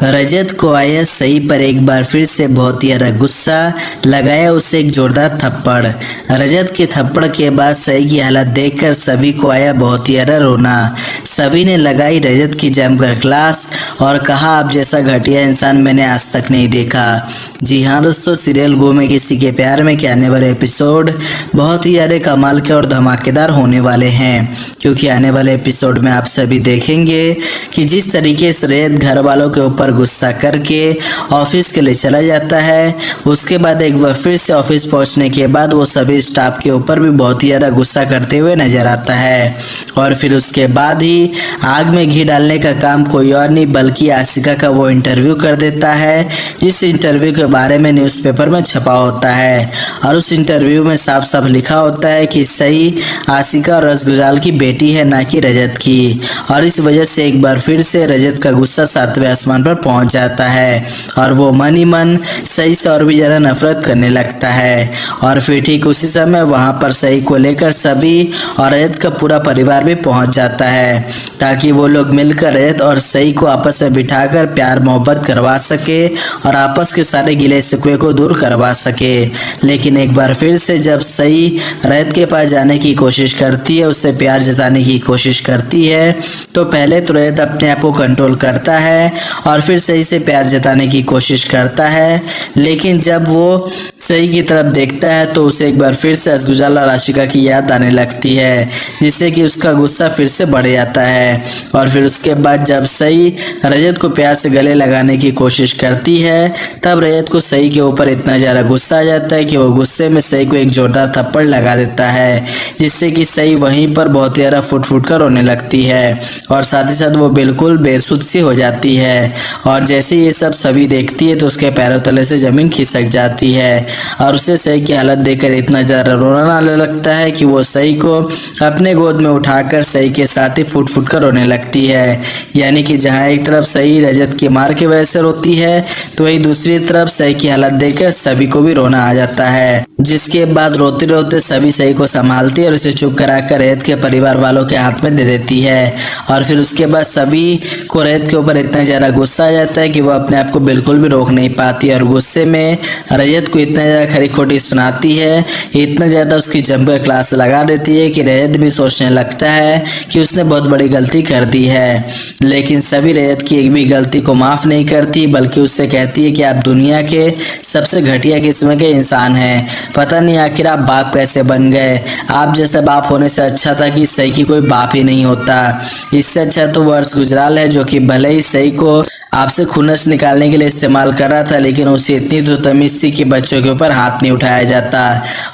रजत को आया सई पर एक बार फिर से बहुत ही ज्यादा गुस्सा, लगाया उसे एक जोरदार थप्पड़। रजत के थप्पड़ के बाद सई की हालत देखकर सभी को आया बहुत ही ज्यादा रोना। सभी ने लगाई रजत की जमकर क्लास और कहा, आप जैसा घटिया इंसान मैंने आज तक नहीं देखा। जी हाँ दोस्तों, सीरियल गो में किसी के प्यार में के आने वाले एपिसोड बहुत ही ज्यादा कमाल के और धमाकेदार होने वाले हैं, क्योंकि आने वाले एपिसोड में आप सभी देखेंगे कि जिस तरीके से रजत घर वालों के ऊपर गुस्सा करके ऑफिस के लिए चला जाता है, उसके बाद एक बार फिर से ऑफिस पहुंचने के बाद वो सभी स्टाफ के ऊपर भी बहुत ही ज़्यादा गुस्सा करते हुए नजर आता है। और फिर उसके बाद ही आग में घी डालने का काम कोई और नहीं बल्कि आशिका का वो इंटरव्यू कर देता है, जिस इंटरव्यू के बारे में न्यूज़पेपर में छपा होता है। और उस इंटरव्यू में साफ साफ लिखा होता है कि सई आशिका और रसगुजाल की बेटी है, ना कि रजत की। और इस वजह से एक बार फिर से रजत का गुस्सा 7वें आसमान पर पहुंच जाता है और वो मन ही मन सई से और भी ज़्यादा नफरत करने लगता है। और फिर ठीक उसी समय वहां पर सई को लेकर सभी और रजत का पूरा परिवार भी पहुंच जाता है, ताकि वो लोग मिलकर रजत और सई को आपस में बिठाकर प्यार मोहब्बत करवा सके और आपस के सारे गिले शिकवे को दूर करवा सके। लेकिन एक बार फिर से जब सई रजत के पास जाने की कोशिश करती है, उससे प्यार जताने की कोशिश करती है, तो पहले तो रजत अपने आप को कंट्रोल करता है और फिर सई से प्यार जताने की कोशिश करता है। लेकिन जब वो सई की तरफ देखता है तो उसे एक बार फिर से रसगुजाल और आशिका की याद आने लगती है, जिससे कि उसका गुस्सा फिर से बढ़ जाता है। और फिर उसके बाद जब सई रजत को प्यार से गले लगाने की कोशिश करती है, तब रजत को सई के ऊपर इतना ज़्यादा गुस्सा आ जाता है कि वो गुस्से में सई को एक जोरदार थप्पड़ लगा देता है, जिससे कि सई वहीं पर बहुत ज़्यादा फुट फुट कर रोने लगती है और साथ ही साथ वो बिल्कुल बेसुध सी हो जाती है। और जैसे ये सब सभी देखती है तो उसके पैरों तले से ज़मीन खिसक जाती है और उसे सई की हालत देखकर इतना ज़्यादा रोना आने लगता है कि वो सई को अपने गोद में उठाकर सई के साथ ही फुट फुट कर रोने लगती है। यानी कि जहाँ एक तरफ सई रजत की मार की वजह से रोती है, तो वही दूसरी तरफ सई की हालत देखकर सभी को भी रोना आ जाता है। जिसके बाद रोते रोते सभी सई को संभालती है और उसे चुप कराकर रजत के परिवार वालों के हाथ में दे देती है। और फिर उसके बाद सभी को रजत के ऊपर इतना ज़्यादा गुस्सा आ जाता है कि वो अपने आप को बिल्कुल भी रोक नहीं पाती और गुस्से में रजत को इतना ज़्यादा खरी खोटी सुनाती है, इतना ज़्यादा उसकी जमकर क्लास लगा देती है कि रजत भी सोचने लगता है कि उसने बहुत बड़ी गलती कर दी है। लेकिन सभी रजत की एक भी गलती को माफ़ नहीं करती, बल्कि उससे कहती है कि आप दुनिया के सबसे घटिया किस्म के इंसान हैं। पता नहीं आखिर आप बाप कैसे बन गए। आप जैसा बाप होने से अच्छा था कि सई की कोई बाप ही नहीं होता। इससे अच्छा तो वो रसगुजाल है, जो कि भले ही सई को आपसे खुन्नस निकालने के लिए इस्तेमाल कर रहा था, लेकिन उसे इतनी तो तमीज़ थी कि बच्चों के ऊपर हाथ नहीं उठाया जाता।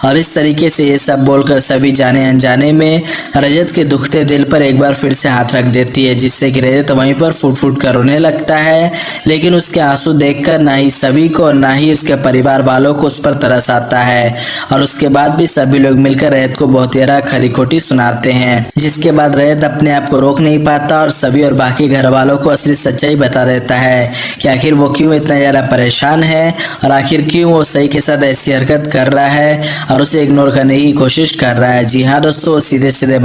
और इस तरीके से ये सब बोलकर सभी जाने अनजाने में रजत के दुखते दिल पर एक बार फिर से हाथ रख देती है, जिससे कि रजत वहीं पर फुट फुट कर रोने लगता है। लेकिन उसके आंसू देखकर ना ही सभी को ना ही उसके परिवार वालों को उस पर तरस आता है। और उसके बाद भी सभी लोग मिलकर रजत को बहुत ज़्यादा खरी खोटी सुनाते हैं, जिसके बाद रजत अपने आप को रोक नहीं पाता और सभी और बाकी घर वालों को असली सच्चाई बता देता है कि आखिर वो क्यों इतना ज़्यादा परेशान है और आखिर क्यों वो सई के साथ ऐसी हरकत कर रहा है और उसे इग्नोर करने की कोशिश कर रहा है। जी हाँ दोस्तों, सीधे सीधे